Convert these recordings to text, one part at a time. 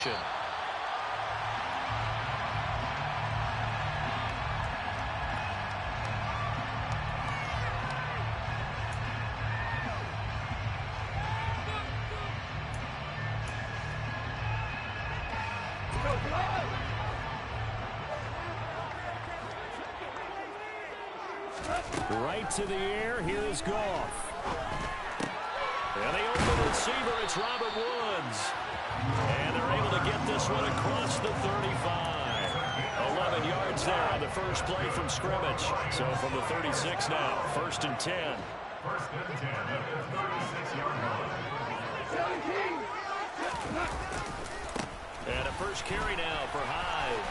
Right to the air. Here is Goff. And the open receiver, it's Robert Woods. And they're able to get this one across the 35. 11 yards there on the first play from scrimmage. So from the 36 now, 1st and 10. 1st and 10 at the 36-yard line. And a first carry now for Hyde.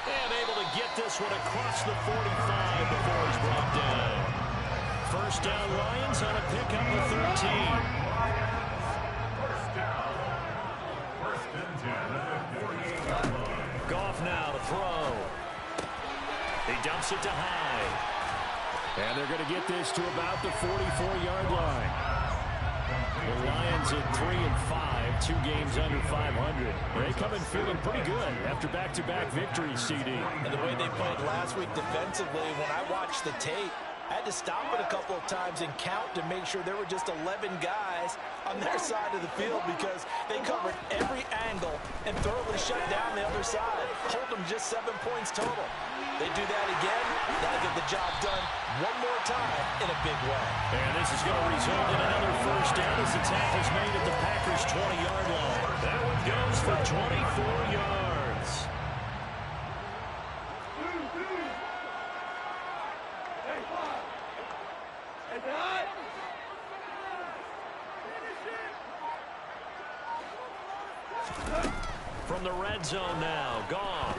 And able to get this one across the 45 before he's brought down. First down Lions on a pickup of 13. First down. 1st and 10 at the 48-yard line. Goff now to throw. He dumps it to Hyde. And they're going to get this to about the 44-yard line. The Lions at 3-5, 2 games under 500. They come in feeling pretty good after back-to-back victories, CD. And the way they played last week defensively, when I watched the tape, I had to stop it a couple of times and count to make sure there were just 11 guys on their side of the field because they covered every angle and thoroughly shut down the other side. Hold them just 7 points total. They do that again, that'll get the job done one more time in a big way. And this is going to result in another first down as the tackle's made at the Packers' 20-yard line. That one goes for 24 yards. From the red zone now, Goff.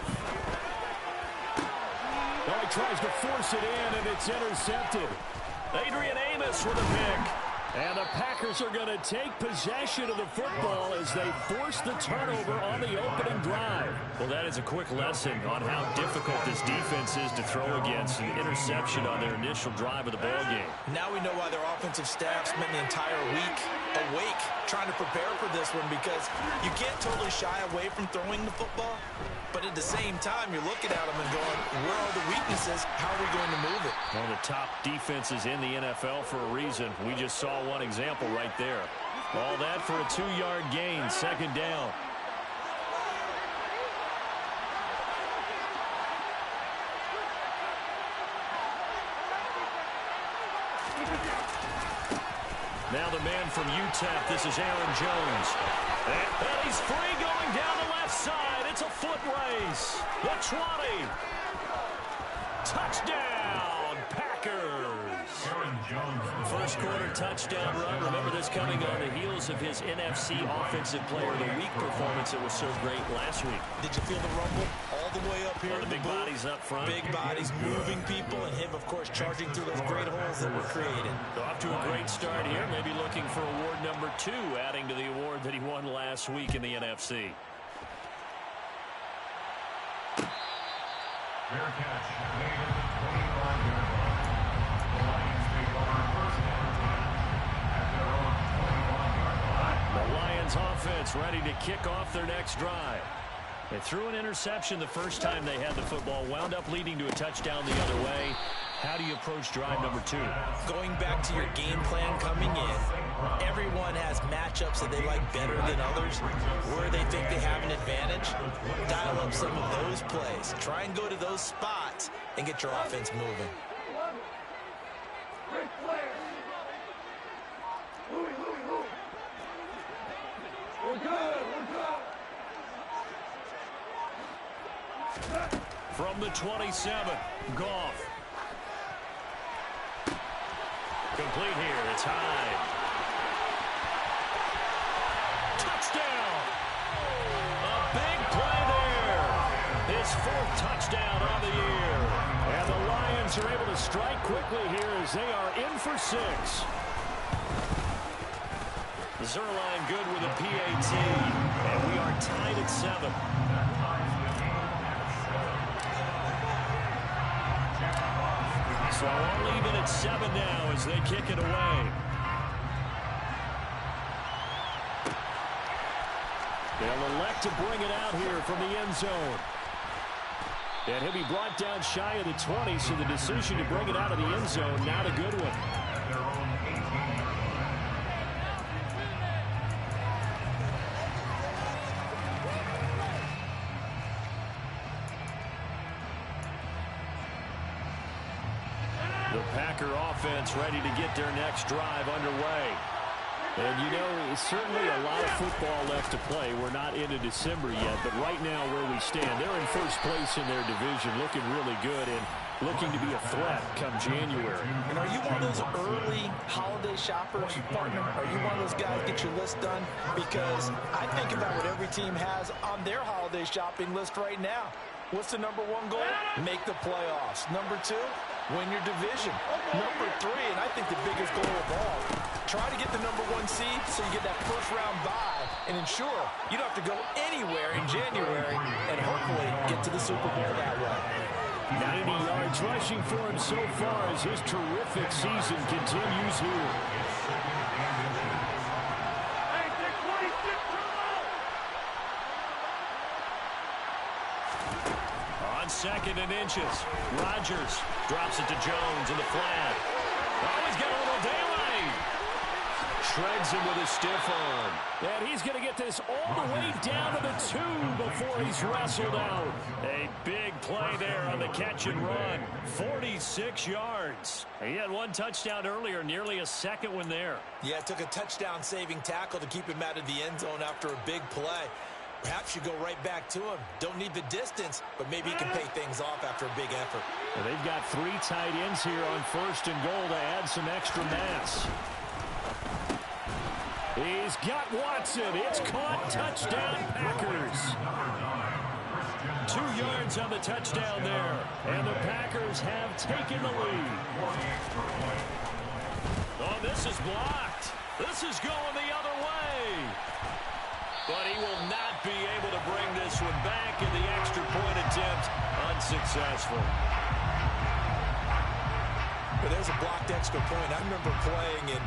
Oh, he tries to force it in, and it's intercepted. Adrian Amos with a pick. And the Packers are going to take possession of the football as they force the turnover on the opening drive. Well, that is a quick lesson on how difficult this defense is to throw against. An interception on their initial drive of the ballgame. Now we know why their offensive staff spent the entire week awake trying to prepare for this one, because you can't totally shy away from throwing the football. But at the same time, you're looking at them and going, where are the weaknesses? How are we going to move it? One of the top defenses in the NFL for a reason. We just saw one example right there. All that for a 2-yard gain, 2nd down. Now the man from UTEP, this is Aaron Jones. And he's free going down the left side. It's a foot race. The 20. Touchdown, Packers. Aaron Jones. First quarter touchdown run. Remember this coming on the heels of his NFC Offensive Player of the Week performance that was so great last week. Did you feel the rumble all the way up here? The big bodies up front. Big bodies moving people, and him, of course, charging through those great holes that were created. So off to a great start here. Maybe looking for award number 2, adding to the award that he won last week in the NFC. Fair catch. Made at the 25-yard line. The Lions take over 1st and 10 at their own 21-yard line. The Lions offense ready to kick off their next drive. They threw an interception the first time they had the football, wound up leading to a touchdown the other way. How do you approach drive number 2? Going back to your game plan coming in, everyone has matchups that they like better than others. Where they think they have an advantage, dial up some of those plays. Try and go to those spots and get your offense moving. From the 27, Goff. Complete here. It's Hyde. Touchdown! A big play there. His 4th touchdown on the year. And the Lions are able to strike quickly here as they are in for 6. Zerline good with a PAT. And we are tied at 7. So all even at 7 now as they kick it away. They'll elect to bring it out here from the end zone. And he'll be brought down shy of the 20, so the decision to bring it out of the end zone, not a good one. The Packer offense ready to get their next drive underway. And, you know, it's certainly a lot of football left to play. We're not into December yet, but right now where we stand, they're in first place in their division, looking really good and looking to be a threat come January. And are you one of those early holiday shoppers, partner? Are you one of those guys get your list done? Because I think about what every team has on their holiday shopping list right now. What's the number one goal? Make the playoffs. Number two, win your division. Number three, and I think the biggest goal of all, try to get the number one seed so you get that first round bye and ensure you don't have to go anywhere in January and hopefully get to the Super Bowl that way. 90 yards rushing for him so far as his terrific season continues here. Second and inches. Rodgers drops it to Jones in the flat. Oh, he's got a little daylight. Shreds him with a stiff arm. And he's going to get this all the way down to the 2 before he's wrestled out. A big play there on the catch and run. 46 yards. He had one touchdown earlier, nearly a second one there. Yeah, it took a touchdown-saving tackle to keep him out of the end zone after a big play. Perhaps you go right back to him. Don't need the distance, but maybe he can pay things off after a big effort. Well, they've got 3 tight ends here on first and goal to add some extra mass. He's got Watson. It's caught. Touchdown, Packers. 2 yards on the touchdown there. And the Packers have taken the lead. Oh, this is blocked. This is going the other way. But he will not be able to bring this one back, in the extra point attempt unsuccessful. But there's a blocked extra point. I remember playing, and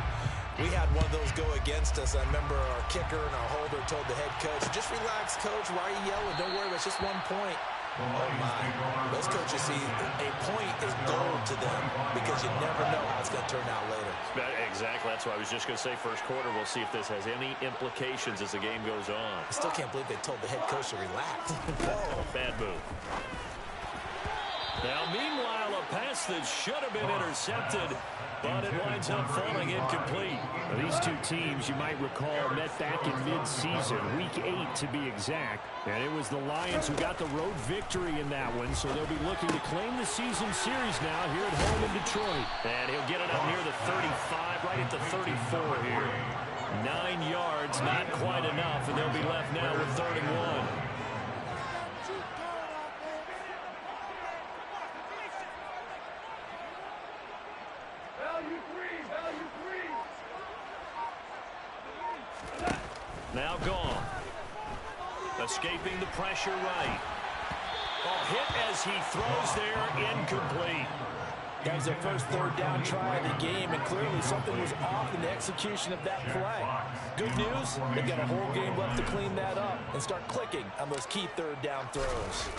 we had one of those go against us. I remember our kicker and our holder told the head coach, just relax, coach. Why are you yelling? Don't worry, it's just 1 point. Oh, my. Those coaches see a point is gold to them because you never know how it's going to turn out later. Exactly. That's what I was just going to say. First quarter, we'll see if this has any implications as the game goes on. I still can't believe they told the head coach to relax. Bad move. Now, meanwhile, a pass that should have been intercepted, but it winds up falling incomplete. Now, these two teams, you might recall, met back in mid-season, week 8 to be exact. And it was the Lions who got the road victory in that one, so they'll be looking to claim the season series now here at home in Detroit. And he'll get it up near the 35, right at the 34 here. 9 yards, not quite enough, and they'll be left now with 3rd and 1. Now gone. Escaping the pressure right. Oh, hit as he throws there, incomplete. That was their first 3rd down try of the game, and clearly something was off in the execution of that play. Good news, they've got a whole game left to clean that up and start clicking on those key 3rd down throws.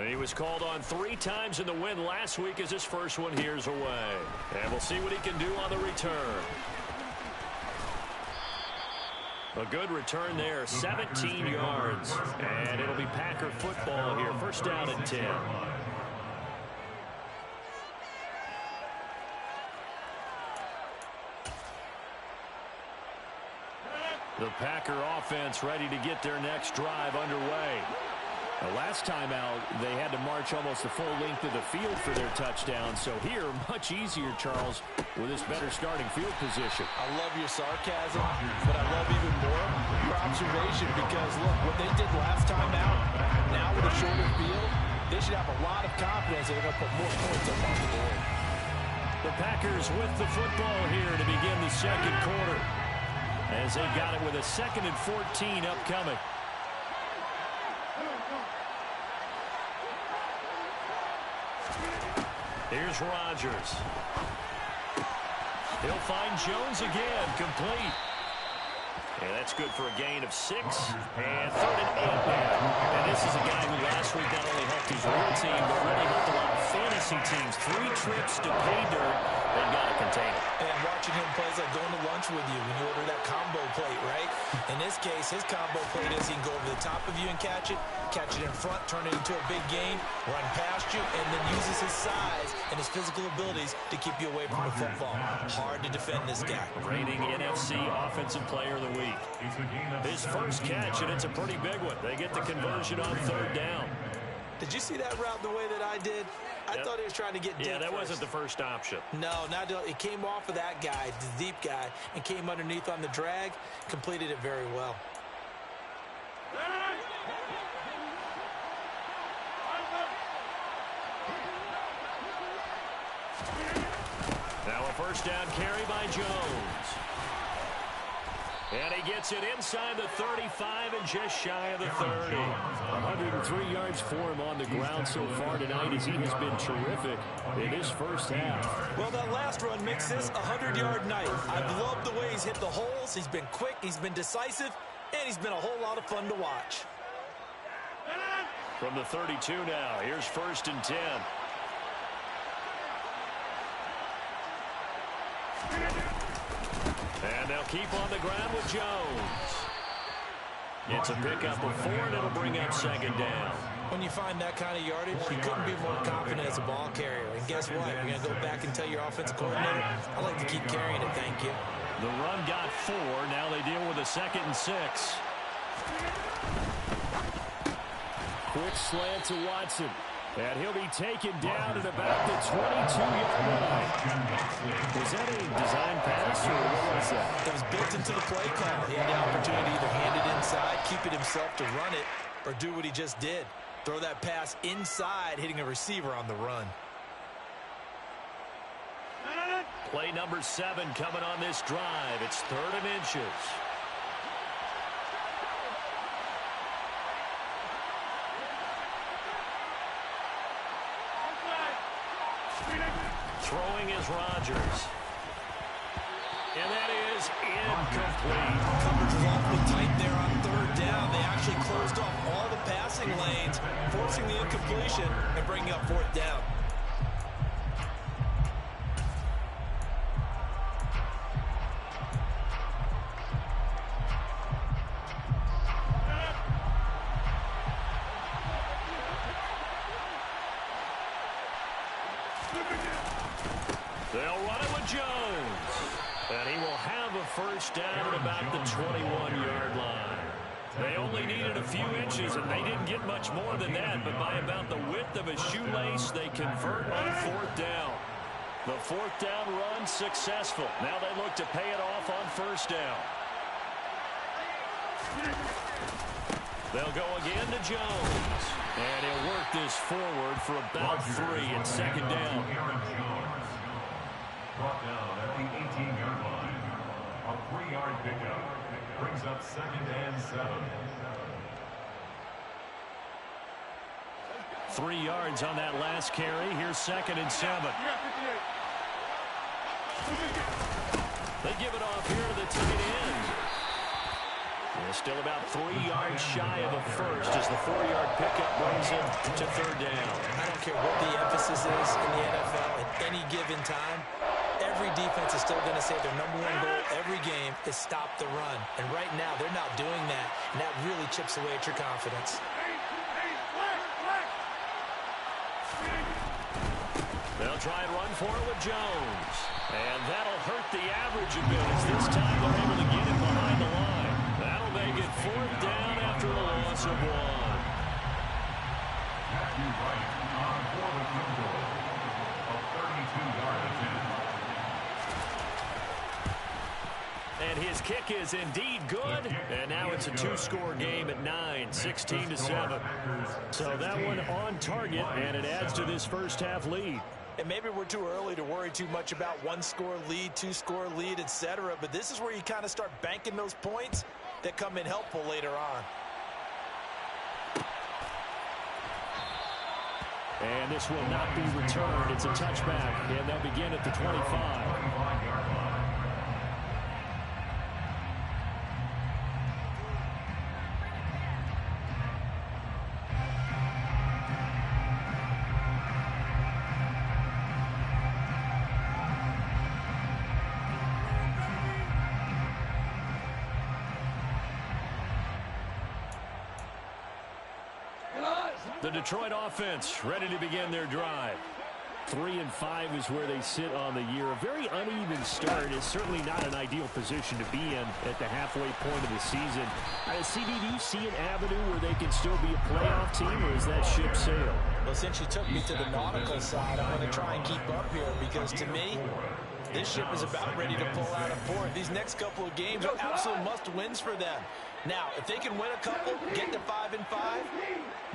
He was called on 3 times in the win last week as his first one here's away. And we'll see what he can do on the return. A good return there, 17 yards. And it'll be Packer football here. First down and 10. The Packer offense ready to get their next drive underway. Now, last time out, they had to march almost the full length of the field for their touchdown. So here, much easier, Charles, with this better starting field position. I love your sarcasm, but I love even more your observation because, look, what they did last time out, now with a shorter field, they should have a lot of confidence that they're going to put more points up on the board. The Packers with the football here to begin the second quarter as they got it with a 2nd and 14 upcoming. Here's Rodgers. He'll find Jones again, complete. And that's good for a gain of 6. And 3rd and 8 now. And this is a guy who last week not only helped his real team, but really helped a lot of fantasy teams. 3 trips to pay dirt. They've got to contain it. And watching him play is like going to lunch with you when you order that combo plate, right? In this case, his combo plate is he can go over the top of you and catch it in front, turn it into a big gain, run past you, and then uses his size and his physical abilities to keep you away from the football. Hard to defend this guy. Reigning NFC Offensive Player of the Week. His first catch, and it's a pretty big one. They get the conversion on 3rd down. Did you see that route the way that I did? I thought he was trying to get deep. Yeah, that first. wasn't the first option. No, it came off of that guy, the deep guy, and came underneath on the drag, completed it very well. Now a first down carry by Jones. And he gets it inside the 35 and just shy of the 30. 103 yards for him on the ground so far tonight as he has been terrific in his first half. Well, that last run makes this a 100-yard night. I've loved the way he's hit the holes. He's been quick, he's been decisive, and he's been a whole lot of fun to watch. From the 32 now, here's 1st and 10. And they'll keep on the ground with Jones. It's a pickup of 4, and it'll bring up 2nd down. When you find that kind of yardage, you couldn't be more confident as a ball carrier. And guess what? You're going to go back and tell your offensive coordinator, I'd like to keep carrying it, thank you. The run got 4. Now they deal with a 2nd and 6. Quick slant to Watson. And he'll be taken down at about the 22-yard line. Was that a design pass, or what was that? It was built into the play call. He had the opportunity to either hand it inside, keep it himself to run it, or do what he just did. Throw that pass inside, hitting a receiver on the run. Play number 7 coming on this drive. It's 3rd and inches. Throwing is Rodgers. And that is incomplete. Coverage was awfully tight there on 3rd down. They actually closed off all the passing lanes, forcing the incompletion and bringing up 4th down. They'll run it with Jones. And he will have a first down at about the 21-yard line. They only needed a few inches, and they didn't get much more than that. But by about the width of a shoelace, they convert on 4th down. The 4th down run successful. Now they look to pay it off on 1st down. They'll go again to Jones. And he'll work this forward for about 3 at 2nd down. Brought down at the 18-yard line. A 3-yard pickup brings up 2nd and 7. 3 yards on that last carry. Here's 2nd and 7. They give it off here to the tight end. They're still about 3 yards shy of a first as the 4-yard pickup brings him to 3rd down. I don't care what the emphasis is in the NFL at any given time. Every defense is still going to say their #1 goal every game is stop the run. And right now, they're not doing that, and that really chips away at your confidence. They'll try and run for it with Jones. And that'll hurt the average a bit as this time they're able to get him behind the line. That'll make it 4th down after a loss of 1. Matthew Wright on for the field goal. A 32-yard attempt. And his kick is indeed good. And now it's a 2-score game at 9, 16-7. So that one on target, and it adds to this first half lead. And maybe we're too early to worry too much about 1-score lead, 2-score lead, etc. But this is where you kind of start banking those points that come in helpful later on. And this will not be returned. It's a touchback, and they'll begin at the 25. The Detroit offense ready to begin their drive. 3-5 is where they sit on the year. A very uneven start is certainly not an ideal position to be in at the halfway point of the season. CD, do you see an avenue where they can still be a playoff team, or is that ship sailed? Well, since you took me to the nautical side, I'm going to try and keep up here because, to me, this ship is about ready to pull out of port. These next couple of games are absolute must-wins for them. Now, if they can win a couple, get to 5-5,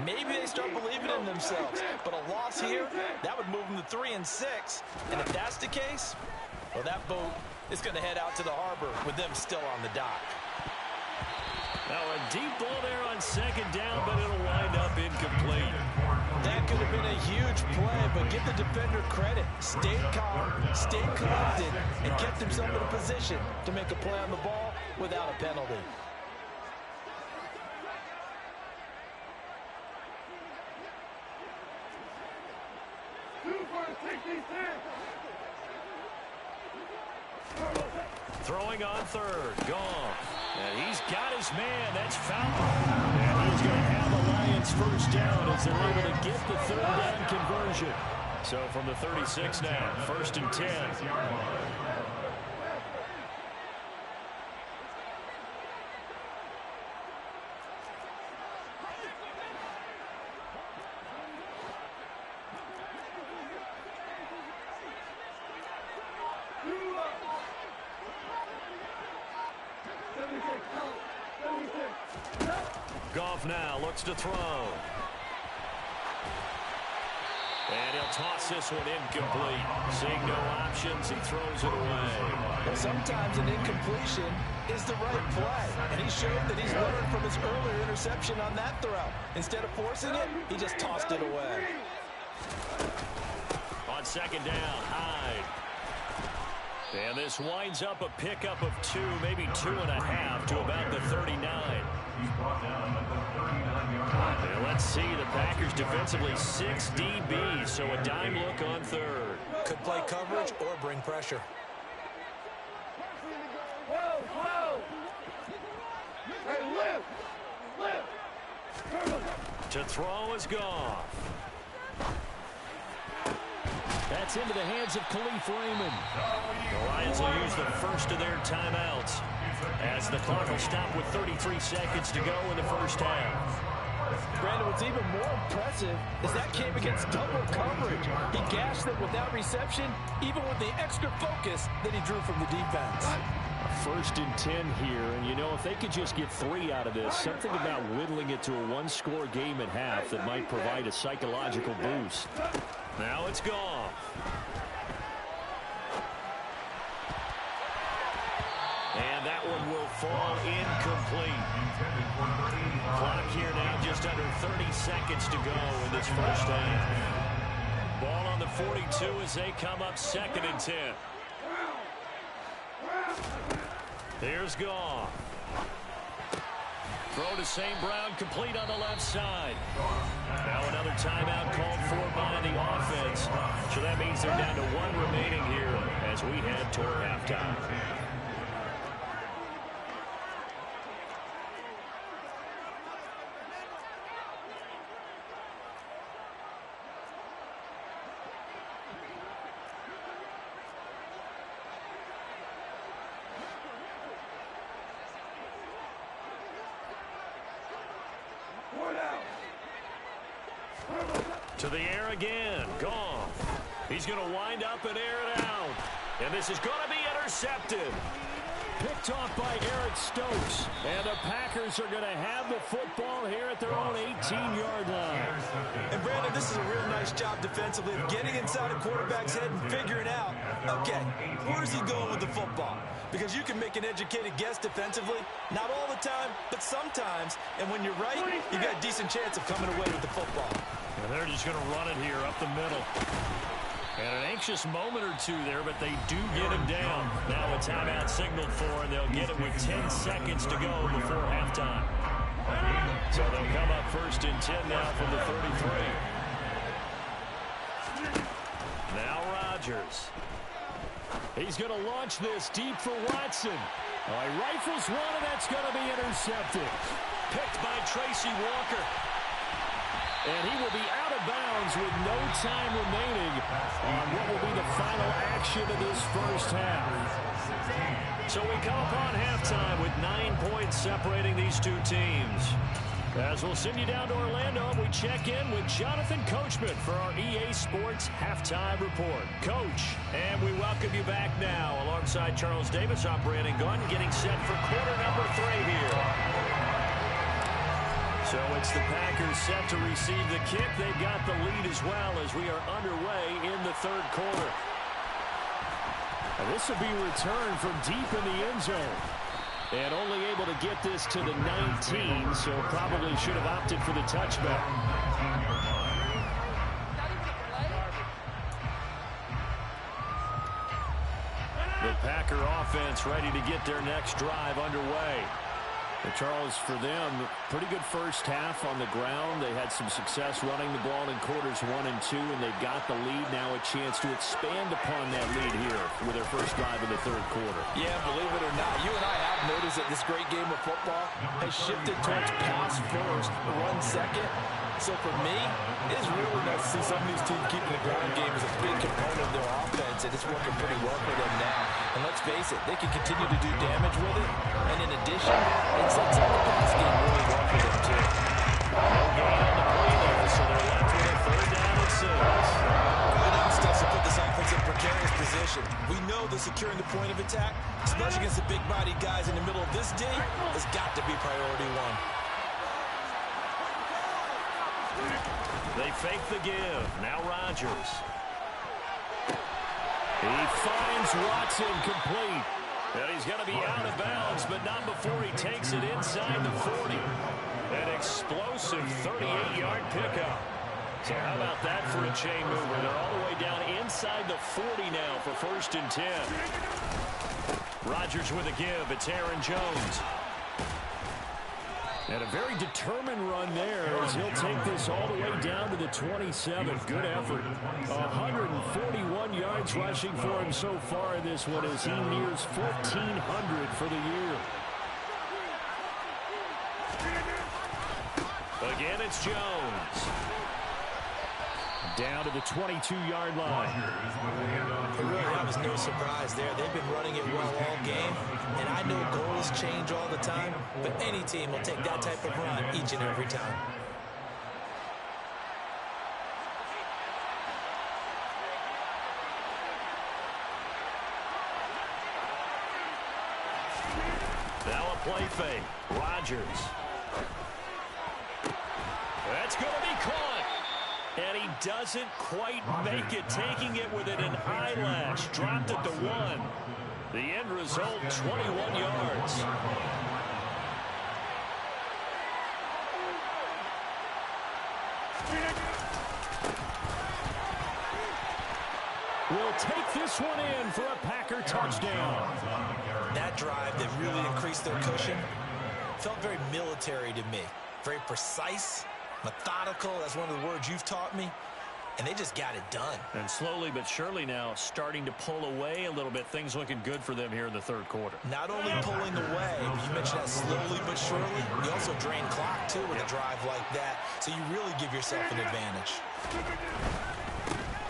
maybe they start believing in themselves. But a loss here, that would move them to 3-6. And if that's the case, well, that boat is going to head out to the harbor with them still on the dock. Now a deep ball there on second down, but it'll wind up incomplete. That could have been a huge play, but give the defender credit. Stayed calm, stayed collected, and kept himself in a position to make a play on the ball without a penalty. Throwing on third, gone. And he's got his man. That's foul. And he's going to have the Lions first down as they're able to get the third down conversion. So from the 36 now, 1st and 10. Goff now looks to throw. And he'll toss this one incomplete. Seeing no options, he throws it away. Well, sometimes an incompletion is the right play. And he showed that he's learned from his earlier interception on that throw. Instead of forcing it, he just tossed it away. On second down, Hyde. And this winds up a pickup of 2, maybe 2.5 to about the 39. And let's see, the Packers defensively 6 DBs, so a dime look on third. Could play coverage or bring pressure. To throw is gone. That's into the hands of Khalif Raymond. The Lions will use the first of their timeouts as the clock will stop with 33 seconds to go in the first half. Brandon, what's even more impressive is that came against double coverage. He gashed them without reception, even with the extra focus that he drew from the defense. 1st and 10 here, and you know, if they could just get 3 out of this, something about whittling it to a 1-score game at half that might provide a psychological boost. Now it's gone. And that one will fall incomplete. Clock here now just under 30 seconds to go in this first half. Ball on the 42 as they come up 2nd and 10. Here's Goff. Throw to St. Brown, complete on the left side. Now another timeout called for by the offense. So that means they're down to 1 remaining here as we head toward halftime. To the air again. Goff. He's going to wind up and air it out. And this is going to be intercepted. Picked off by Eric Stokes. And the Packers are going to have the football here at their own 18-yard line. And Brandon, this is a real nice job defensively of getting inside a quarterback's head and figuring out, okay, where's he going with the football? Because you can make an educated guess defensively, not all the time, but sometimes. And when you're right, you got a decent chance of coming away with the football. And they're just going to run it here up the middle. And an anxious moment or two there, but they do get him down. Now a timeout signaled for, and they'll get it with 10 seconds to go before halftime. So they'll come up 1st and 10 now from the 33. Now Rodgers. He's going to launch this deep for Watson. Oh, he rifles one, and that's going to be intercepted. Picked by Tracy Walker. And he will be out of bounds with no time remaining on what will be the final action of this first half. So we come upon halftime with 9 points separating these two teams. As we'll send you down to Orlando, we check in with Jonathan Coachman for our EA Sports Halftime Report. Coach, and we welcome you back now. Alongside Charles Davis, I'm Brandon Gunn, getting set for quarter number 3 here. So it's the Packers set to receive the kick. They've got the lead as well as we are underway in the third quarter. And this will be returned from deep in the end zone. And only able to get this to the 19, so probably should have opted for the touchback. The Packer offense ready to get their next drive underway. Charles, for them, pretty good first half on the ground. They had some success running the ball in quarters 1 and 2, and they've got the lead. Now a chance to expand upon that lead here with their first drive in the third quarter. Yeah, believe it or not, you and I have noticed that this great game of football has shifted towards pass first, run second. So for me, it is really nice to see some of these teams keeping the ground game as a big component of their offense, and it's working pretty well for them now. And let's face it, they can continue to do damage with it. And in addition, it sets up the pass game really well for them, too. No gain on the play there, so they're left with a third down and 6. Good instincts to put this offense in precarious position. We know that securing the point of attack, especially against the big-bodied guys in the middle of this D, has got to be priority 1. They fake the give. Now Rodgers. He finds Watson complete. And he's going to be out of bounds, but not before he takes it inside the 40. An explosive 38-yard pickup. So how about that for a chain mover? They're all the way down inside the 40 now for 1st and 10. Rodgers with a give. It's Aaron Jones. And a very determined run there as he'll take this all the way down to the 27. Good effort. 141 yards rushing for him so far in this one as he nears 1,400 for the year. Again, it's Jones. Down to the 22-yard line. It really was no surprise there. They've been running it well all game, and I know goals change all the time, but any team will take that type of run each and every time. Now a play fake. Rodgers. That's going to be caught. And he doesn't quite make it, taking it with an eyelash. Dropped at the 1. The end result, 21 yards. We'll take this one in for a Packer touchdown. That drive that really increased their cushion felt very military to me. Very precise. Methodical, that's one of the words you've taught me, and they just got it done. And slowly but surely now starting to pull away a little bit. Things looking good for them here in the third quarter. Not only pulling away, you mentioned that slowly but surely, you also drain clock too with a drive like that, so you really give yourself an advantage.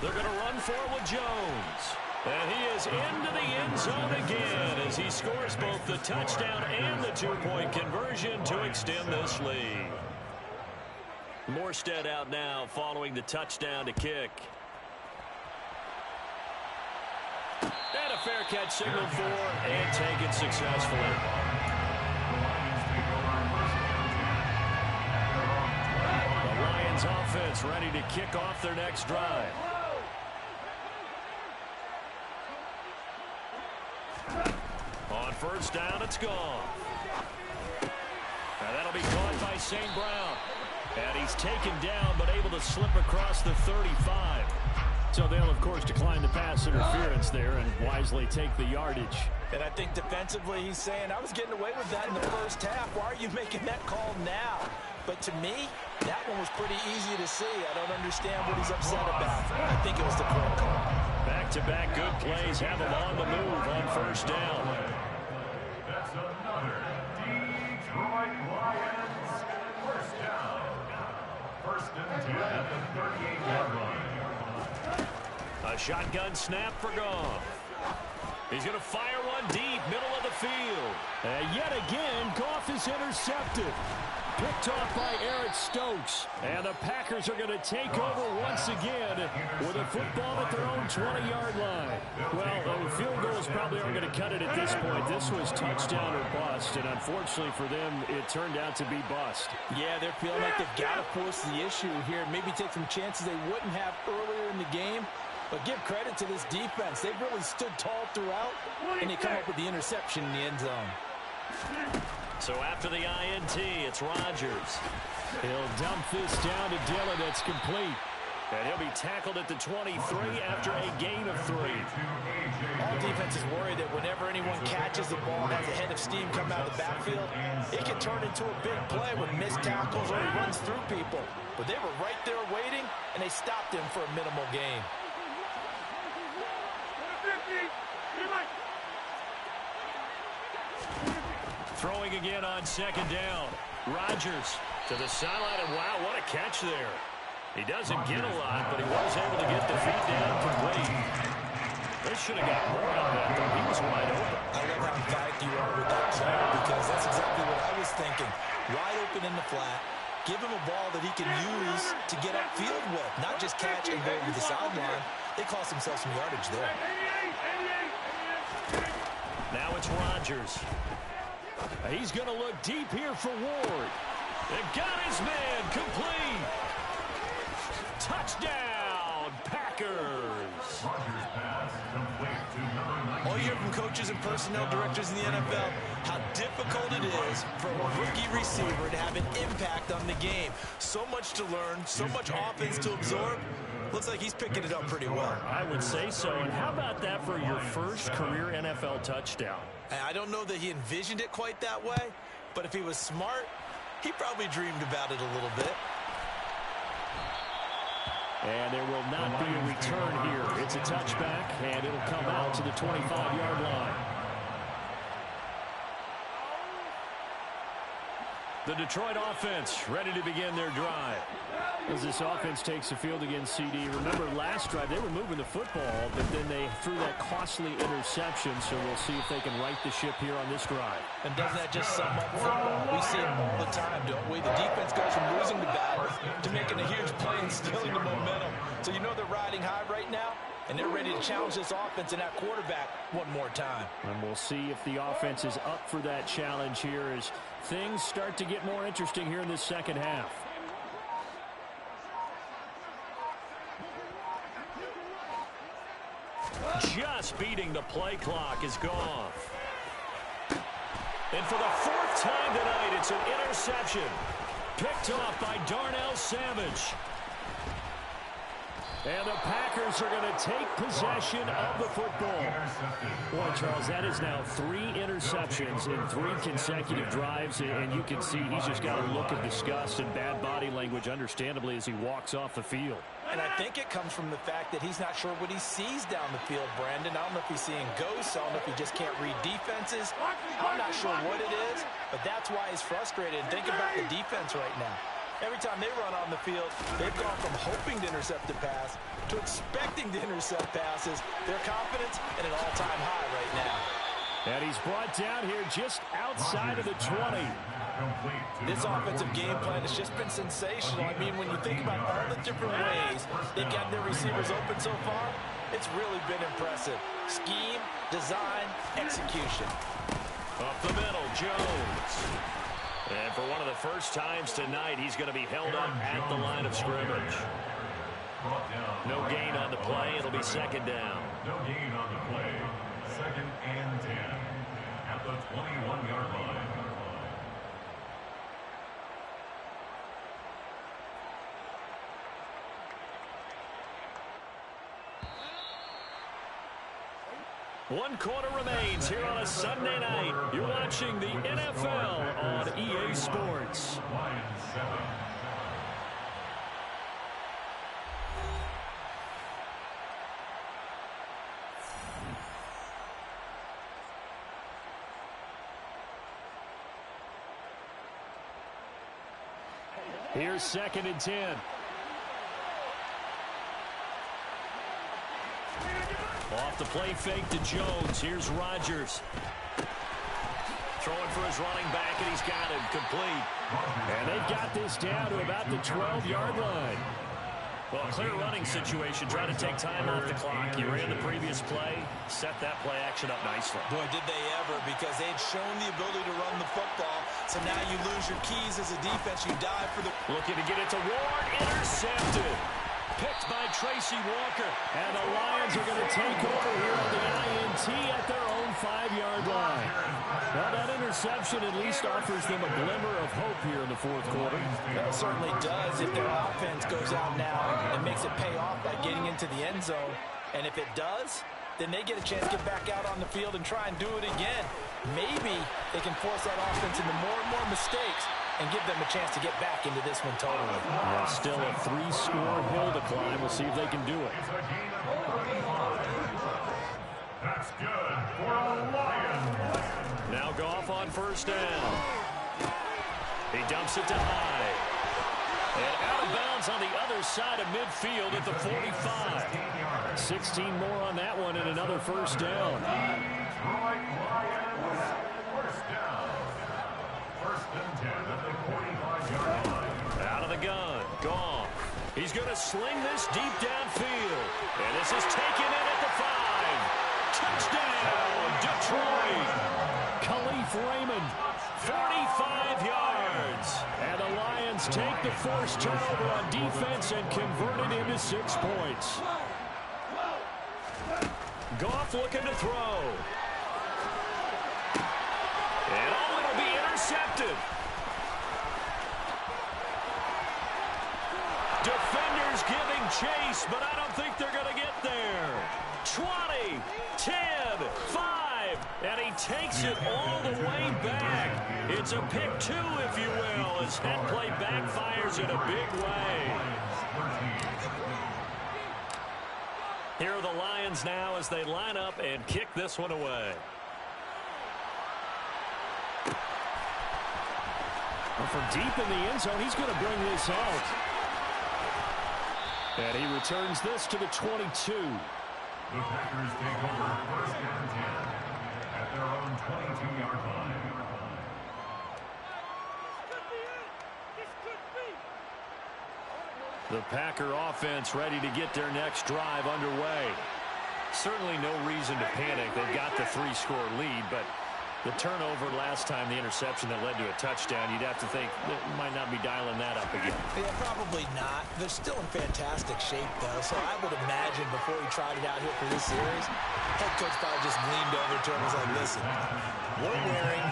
They're going to run for it with Jones. And he is into the end zone again as he scores both the touchdown and the two-point conversion to extend this lead. Morstead out now following the touchdown to kick. And a fair catch signaled for and taken successfully. The Lions offense ready to kick off their next drive. On first down, it's gone. And that'll be caught by St. Brown. And he's taken down, but able to slip across the 35. So they'll, of course, decline the pass interference there and wisely take the yardage. And I think defensively he's saying, I was getting away with that in the first half. Why are you making that call now? But to me, that one was pretty easy to see. I don't understand what he's upset about. I think it was the correct call. Back-to-back good plays have him on the move on first down. That's another Detroit Lions first down. 1st and 10. A shotgun snap for Goff. He's going to fire one deep, middle of the field. And yet again, Goff is intercepted. Picked off by Eric Stokes. And the Packers are going to take over once again with a football at their own 20-yard line. Well, field goals probably aren't going to cut it at this point. This was touchdown or bust, and unfortunately for them, it turned out to be bust. Yeah, they're feeling like they've got to force the issue here. Maybe take some chances they wouldn't have earlier in the game. But give credit to this defense. They've really stood tall throughout, and they come up with the interception in the end zone. So after the INT, it's Rodgers. He'll dump this down to Dillon. It's complete. And he'll be tackled at the 23 after a gain of 3. All defenses worry that whenever anyone catches the ball and has a head of steam come out of the backfield, it can turn into a big play with missed tackles or he runs through people. But they were right there waiting, and they stopped him for a minimal gain. Throwing again on second down. Rodgers to the sideline, and wow, what a catch there. He doesn't get a lot, but he was able to get the feet down complete. They should have got more on that, though. He was wide open. I love how emphatic you are with that play, because that's exactly what I was thinking. Wide open in the flat. Give him a ball that he can use to get upfield with, not just catch and go over the sideline. They cost themselves some yardage there. Now it's Rodgers. He's going to look deep here for Ward. They got his man complete. Touchdown, Packers. All you hear from coaches and personnel directors in the NFL, how difficult it is for a rookie receiver to have an impact on the game. So much to learn, so much offense to absorb. Looks like he's picking it up pretty well. I would say so. And how about that for your first career NFL touchdown? I don't know that he envisioned it quite that way, but if he was smart, he probably dreamed about it a little bit. And there will not be a return here. It's a touchback, and it'll come out to the 25-yard line. The Detroit offense ready to begin their drive. As this offense takes the field against CD, remember last drive they were moving the football, but then they threw that costly interception, so we'll see if they can right the ship here on this drive. And doesn't that just sum up football? We see it all the time, don't we? The defense goes from losing the battle to making a huge play and stealing the momentum. So you know they're riding high right now, and they're ready to challenge this offense and that quarterback one more time. And we'll see if the offense is up for that challenge here as things start to get more interesting here in this second half. Just beating the play clock is Goff. And for the 4th time tonight, it's an interception. Picked off by Darnell Savage. And the Packers are going to take possession of the football. Boy, Charles, that is now 3 interceptions in 3 consecutive drives, and you can see he's just got a look of disgust and bad body language, understandably, as he walks off the field. And I think it comes from the fact that he's not sure what he sees down the field, Brandon. I don't know if he's seeing ghosts. I don't know if he just can't read defenses. I'm not sure what it is, but that's why he's frustrated. And think about the defense right now. Every time they run on the field, they've gone from hoping to intercept a pass to expecting to intercept passes. Their confidence at an all-time high right now. And he's brought down here just outside of the 20. This offensive game plan has just been sensational. I mean, when you think about all the different ways they've got their receivers open so far, it's really been impressive. Scheme, design, execution. Up the middle, Jones. And for one of the first times tonight, he's going to be held up at the line of scrimmage. No gain on the play. It'll be second down. No gain on the play. 2nd and 10 at the 21-yard line. One quarter remains here on a Sunday night. You're watching the NFL on EA Sports. Lions 7. Here's 2nd and 10. Off the play fake to Jones. Here's Rodgers. Throwing for his running back, and he's got it complete. And they've got this down to about the 12-yard line. Well, clear running situation. Try to take time off the clock. You ran the previous play. Set that play action up nicely. Boy, did they ever, because they'd shown the ability to run the football. So now you lose your keys as a defense. You dive for the... Looking to get it to Ward. Intercepted. Picked by Tracy Walker. And the Lions are going to take over here on the INT at their own 5-yard line. Well, that interception at least offers them a glimmer of hope here in the fourth quarter. It certainly does if their offense goes out now and makes it pay off by getting into the end zone. And if it does, then they get a chance to get back out on the field and try and do it again. Maybe they can force that offense into more and more mistakes and give them a chance to get back into this one totally. Yeah, still a 3-score hill to climb. We'll see if they can do it. That's good for a Lion. Now Goff on first down. He dumps it to Hyde. And out of bounds on the other side of midfield at the 45. 16 more on that one and another first down. Detroit Lions, first down. First and 10 at the 45-yard line. Out of the gun. Goff. He's going to sling this deep downfield. And this is taken in at the 5. Touchdown, Detroit. Khalif Raymond, 45 yards. And the Lions take the forced turnover on defense and convert it into 6 points. Goff looking to throw. And it'll be intercepted. Defenders giving chase, but I don't think they're going to get there. 20, 10, 5, and he takes it all the way back. It's a pick 2, if you will, as that play backfires in a big way. Here are the Lions now as they line up and kick this one away. Well, from deep in the end zone, he's going to bring this out. And he returns this to the 22. The Packers take over first and 10 at their own 22-yard line. The Packer offense ready to get their next drive underway. Certainly no reason to panic. They've got the 3-score lead, but the turnover last time, the interception that led to a touchdown, you'd have to think they might not be dialing that up again. Yeah, probably not. They're still in fantastic shape, though, so I would imagine before he tried it out here for this series, head coach probably just leaned over to him and was like, listen, we're wearing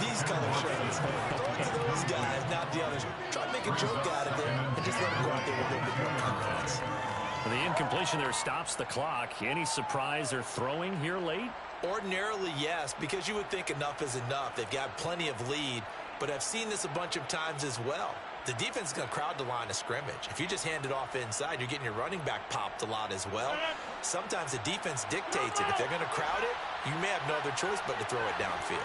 these color shirts. Throw it to those guys, not the others. Try to make a joke out of it and just let them go out there with a little bit more confidence. The incompletion there stops the clock. Any surprise they're throwing here late? Ordinarily, yes, because you would think enough is enough. They've got plenty of lead, but I've seen this a bunch of times as well. The defense is going to crowd the line of scrimmage. If you just hand it off inside, you're getting your running back popped a lot as well. Sometimes the defense dictates it. If they're going to crowd it, you may have no other choice but to throw it downfield.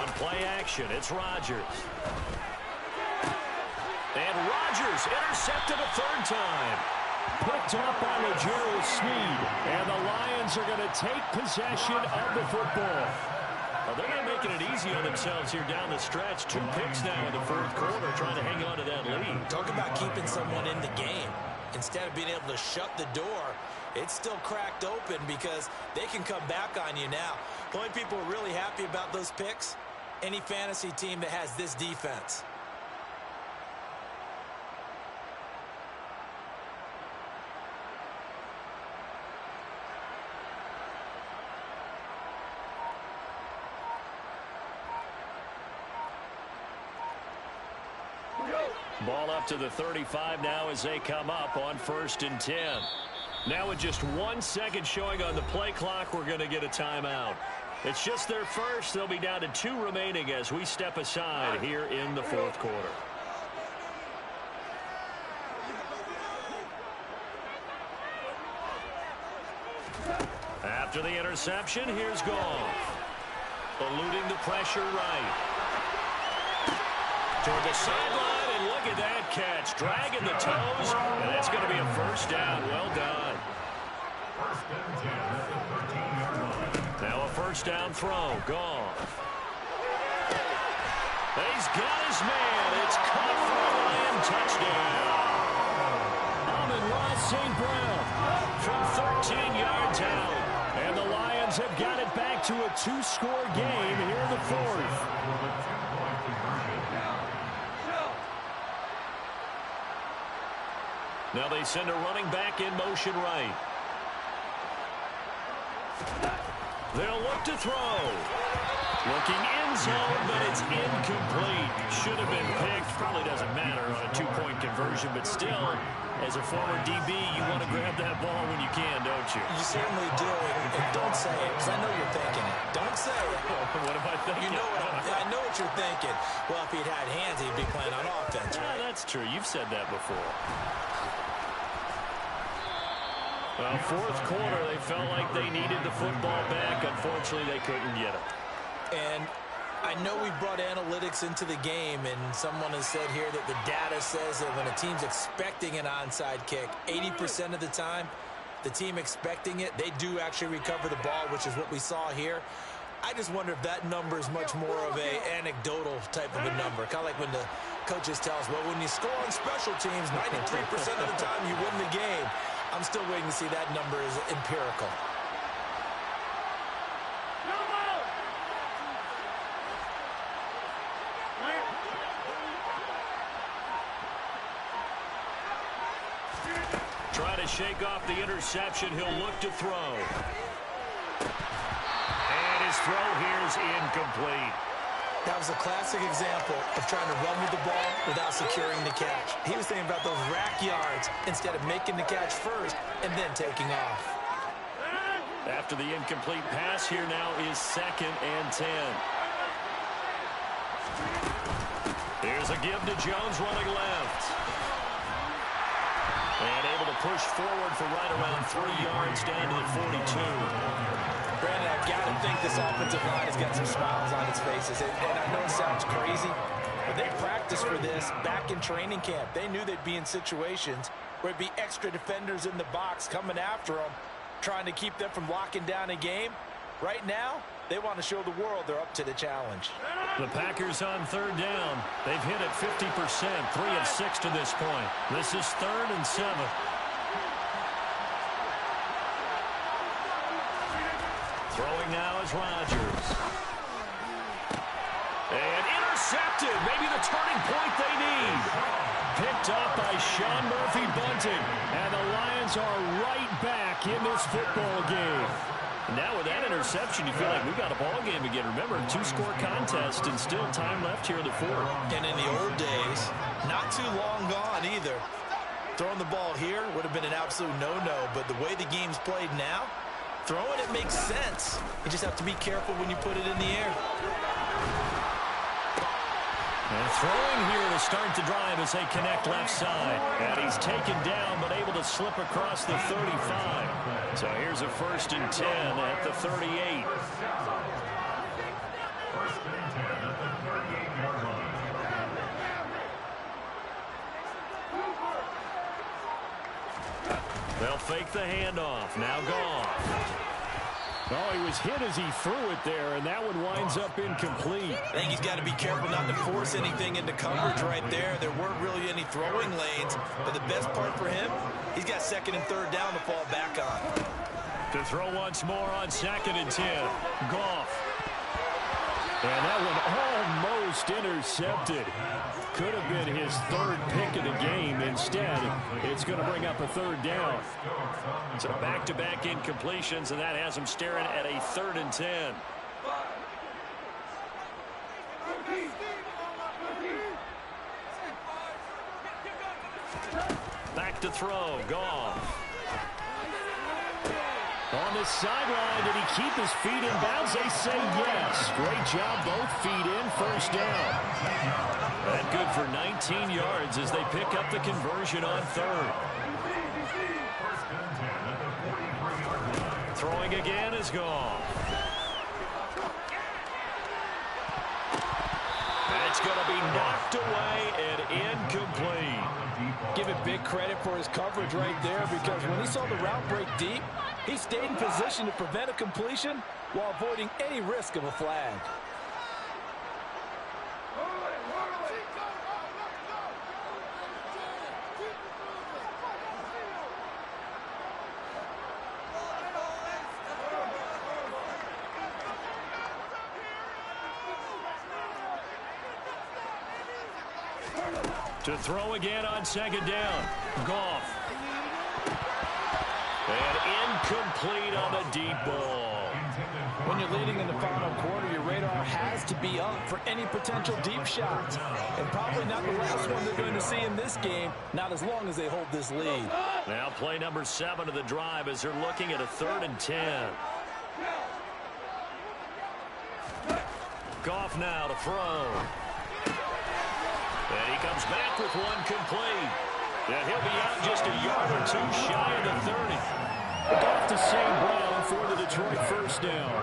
On play action, it's Rodgers. And Rodgers intercepted a 3rd time. Picked up by L'Jarius Sneed. And the Lions are going to take possession of the football. Well, they're not making it easy on themselves here down the stretch. 2 picks now in the 4th quarter, trying to hang on to that lead. Talk about keeping someone in the game. Instead of being able to shut the door, it's still cracked open because they can come back on you now. The only people are really happy about those picks, any fantasy team that has this defense. Ball up to the 35 now as they come up on 1st and 10. Now with just 1 second showing on the play clock, we're going to get a timeout. It's just their first. They'll be down to 2 remaining as we step aside here in the 4th quarter. After the interception, here's Goff. Eluding the pressure right. Toward the sideline, And look at that catch. Dragging the toes. And that's going to be a first down. Well done. Now a first down throw. Goff. He's got his man. It's caught for a Lion touchdown. Amon-Ra St. Brown from 13 yards out. And the Lions have got it back to a 2-score game here in the fourth. Now they send a running back in motion right. They'll look to throw. Looking end zone, but it's incomplete. Should have been picked. Probably doesn't matter on a 2-point conversion, but still, as a former DB, you want to grab that ball when you can, don't you? You certainly do, and don't say it, because I know you're thinking it. Don't say it. What am I thinking? You know I know what you're thinking. Well, if he'd had hands, he'd be playing on offense, right? That's true. You've said that before. Well, fourth quarter, they felt like they needed the football back. Unfortunately, they couldn't get it. And I know we brought analytics into the game, and someone has said here that the data says that when a team's expecting an onside kick, 80% of the time, the team expecting it, they do actually recover the ball, which is what we saw here. I just wonder if that number is much more of a anecdotal type of a number. Kind of like when the coaches tell us, well, when you score on special teams, 93% of the time you win the game. I'm still waiting to see that number is empirical. Try to shake off the interception. He'll look to throw. And his throw here is incomplete. That was a classic example of trying to run with the ball without securing the catch. He was thinking about those rack yards instead of making the catch first and then taking off. After the incomplete pass, here now is 2nd and 10. Here's a give to Jones running left. And able to push forward for right around 3 yards down to the 42. Brandon, I've got to think this offensive line has got some smiles on its faces. And I know it sounds crazy, but they practiced for this back in training camp. They knew they'd be in situations where it'd be extra defenders in the box coming after them, trying to keep them from locking down a game. Right now, they want to show the world they're up to the challenge. The Packers on 3rd down. They've hit it 50%, 3 of 6 to this point. This is 3rd and 7. Throwing now is Rodgers. And intercepted. Maybe the turning point they need. Picked up by Sean Murphy-Bunting. And the Lions are right back in this football game. Now with that interception, you feel like we've got a ball game again. Remember, 2-score contest and still time left here in the fourth. And in the old days, not too long gone either. Throwing the ball here would have been an absolute no-no, but the way the game's played now, throwing it makes sense. You just have to be careful when you put it in the air. And throwing here to start the drive as they connect left side. And he's taken down, but able to slip across the 35. So here's a 1st and 10 at the 38. 1st and 10 at the 38-yard line. They'll fake the handoff. Now Goff. Oh, he was hit as he threw it there, and that one winds up incomplete. I think he's got to be careful not to force anything into coverage right there. There weren't really any throwing lanes, but the best part for him, he's got 2nd and 3rd down to fall back on. To throw once more on 2nd and 10. Goff. And that one almost intercepted. Could have been his 3rd pick of the game. Instead, it's going to bring up a 3rd down. So back-to-back incompletions, and that has him staring at a 3rd and 10. Back to throw. Goff. On the sideline, did he keep his feet in bounds? They say yes. Great job, both feet in, 1st down. That good for 19 yards as they pick up the conversion on 3rd. Throwing again is Goff. It's going to be knocked away and incomplete. Give it big credit for his coverage right there, because when he saw the route break deep, he stayed in position to prevent a completion while avoiding any risk of a flag. To throw again on second down. Goff. And incomplete on the deep ball. When you're leading in the final quarter, your radar has to be up for any potential deep shots. And probably not the last one they're going to see in this game, not as long as they hold this lead. Now play number 7 of the drive as they're looking at a 3rd and 10. Goff now to throw. And he comes back with one complete. And he'll be out just a yard or two shy of the 30. Off to St. Brown for the Detroit first down.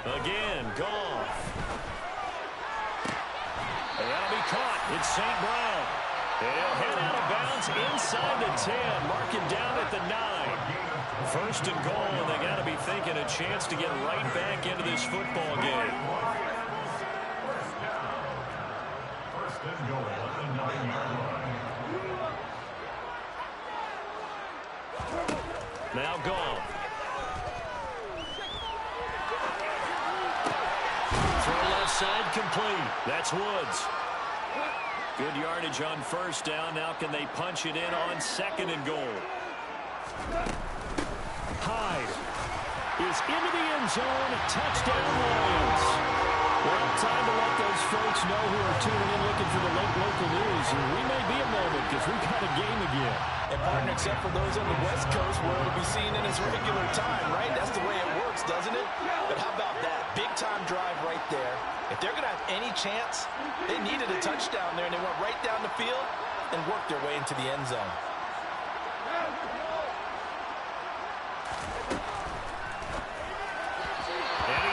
Again, Goff. And that'll be caught. It's St. Brown. And he'll head out of bounds inside the 10, marking down at the 9. First and goal, and they got to be thinking a chance to get right back into this football game. First and goal at the 9-yard line. Now Goff. Throw left side complete. That's Woods. Good yardage on first down. Now can they punch it in on 2nd and goal? Hyde is into the end zone. Touchdown, Lions. Well, time to let those folks know who are tuning in looking for the late local news. And we may be a moment because we've got a game again. And partner, except for those on the West Coast where it'll be seen in its regular time, right? That's the way it works, doesn't it? But how about that? Big-time drive right there. If they're going to have any chance, they needed a touchdown there, and they went right down the field and worked their way into the end zone.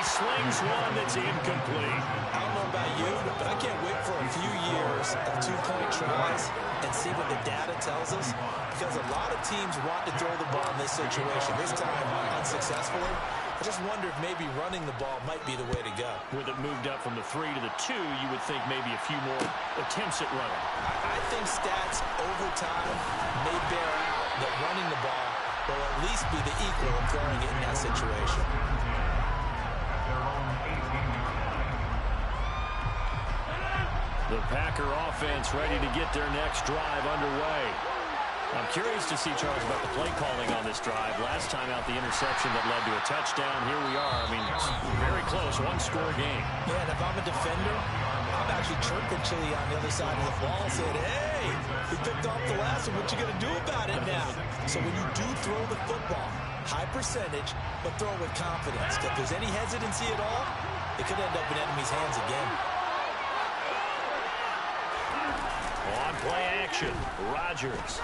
Slings one that's incomplete. I don't know about you, but I can't wait for a few years of two-point tries and see what the data tells us, because a lot of teams want to throw the ball in this situation. This time, unsuccessfully. I just wonder if maybe running the ball might be the way to go. With it moved up from the 3 to the 2, you would think maybe a few more attempts at running. I think stats over time may bear out that running the ball will at least be the equal of throwing it in that situation. The Packer offense ready to get their next drive underway. I'm curious to see, Charles, about the play calling on this drive. Last time out, the interception that led to a touchdown. Here we are. I mean, very close, one-score game. Yeah, and if I'm a defender, I'm actually chirping Chili on the other side of the ball, saying, hey, we picked off the last one. What you going to do about it now? So when you do throw the football, high percentage, but throw it with confidence. If there's any hesitancy at all, it could end up in enemy's hands again. On play action, Rodgers.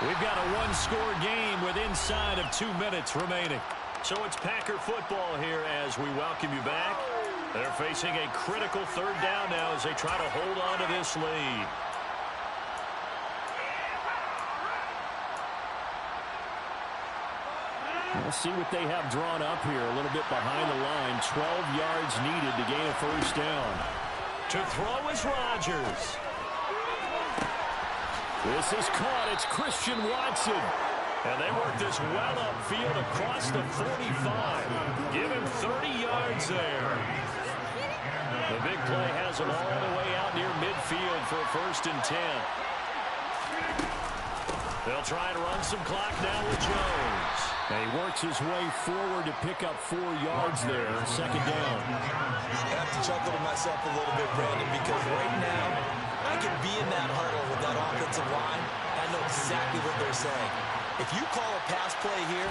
We've got a one-score game with inside of 2 minutes remaining. So it's Packer football here as we welcome you back. They're facing a critical 3rd down now as they try to hold on to this lead. We'll see what they have drawn up here. A little bit behind the line. 12 yards needed to gain a first down. To throw is Rodgers. This is caught. It's Christian Watson. And they work this well upfield across the 45. Give him 30 yards there. The big play has him all the way out near midfield for a 1st and 10. They'll try to run some clock now with Jones. And he works his way forward to pick up 4 yards there. 2nd down. I have to chuckle to myself a little bit, Brandon, because right now I can be in that huddle with that offensive line. I know exactly what they're saying. If you call a pass play here,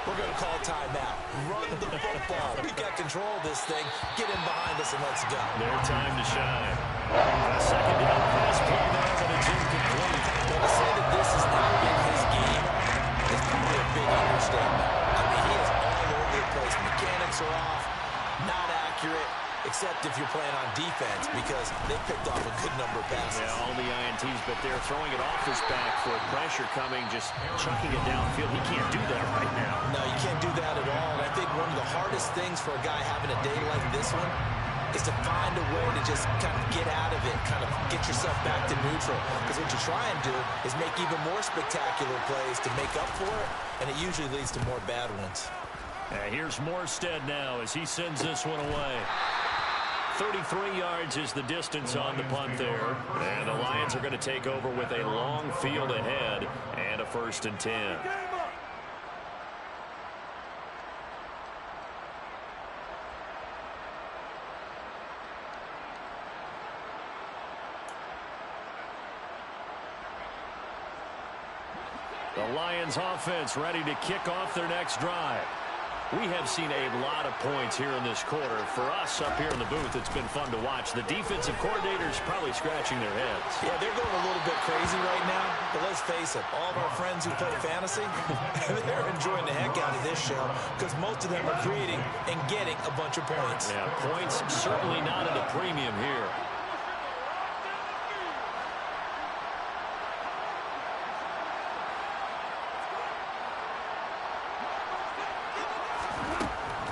we're going to call timeout. Run the football. We've got control of this thing. Get in behind us and let's go. Their time to shine. A 2nd down pass play now, but it's incomplete. Well, to say that this is not in his game is probably a big understatement. kicks are off. Not accurate, except if you're playing on defense, because they picked off a good number of passes. Yeah, all the INTs, but they're throwing it off his back for pressure coming, just chucking it downfield. He can't do that right now. No, you can't do that at all. And I think one of the hardest things for a guy having a day like this one is to find a way to just kind of get out of it, kind of get yourself back to neutral. Because what you try and do is make even more spectacular plays to make up for it, and it usually leads to more bad ones. Here's Morstead now as he sends this one away. 33 yards is the distance on the punt there. And the Lions are going to take over with a long field ahead and a 1st and 10. The Lions offense ready to kick off their next drive. We have seen a lot of points here in this quarter. For us up here in the booth, it's been fun to watch. The defensive coordinators probably scratching their heads. Yeah, they're going a little bit crazy right now. But let's face it, all of our friends who play fantasy, they're enjoying the heck out of this show because most of them are creating and getting a bunch of points. Yeah, points certainly not at a premium here.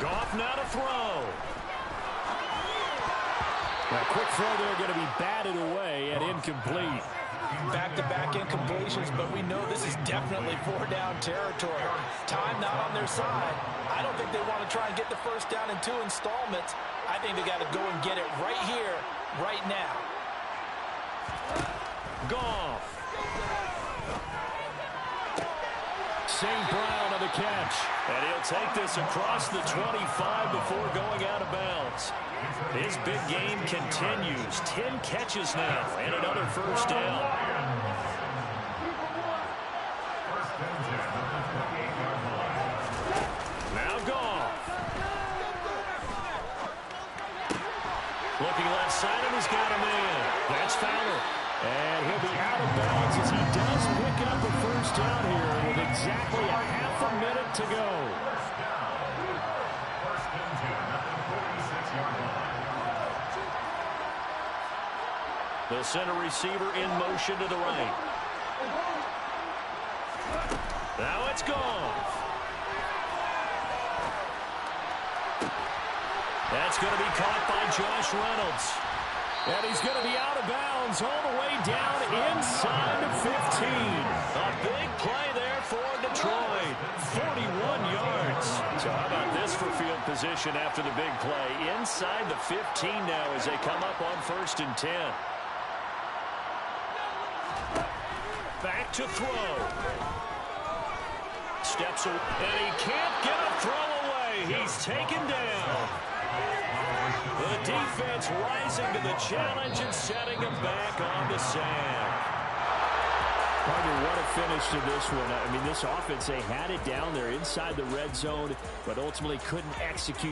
Goff now to throw. That quick throw there going to be batted away and incomplete. Back-to-back incompletions, but we know this is definitely 4-down territory. Time not on their side. I don't think they want to try and get the first down in 2 installments. I think they got to go and get it right here, right now. Goff. St. Brown on the catch. And he'll take this across the 25 before going out of bounds. His big game continues. 10 catches now and another first down. Now Goff. Looking left side, and he's got a man. That's Fowler. And he'll be out of bounds as he does pick up a first down here with exactly a half a minute to go. The center receiver in motion to the right. Now it's Goff. That's going to be caught by Josh Reynolds. And he's going to be out of bounds all the way down inside the 15. A big play there for Detroit. 41 yards. So how about this for field position after the big play? Inside the 15 now as they come up on 1st and 10. Back to throw. Steps away, and he can't get a throw away. He's taken down. The defense rising to the challenge and setting him back on the sand. Partner, what a finish to this one. I mean, this offense, they had it down there inside the red zone, but ultimately couldn't execute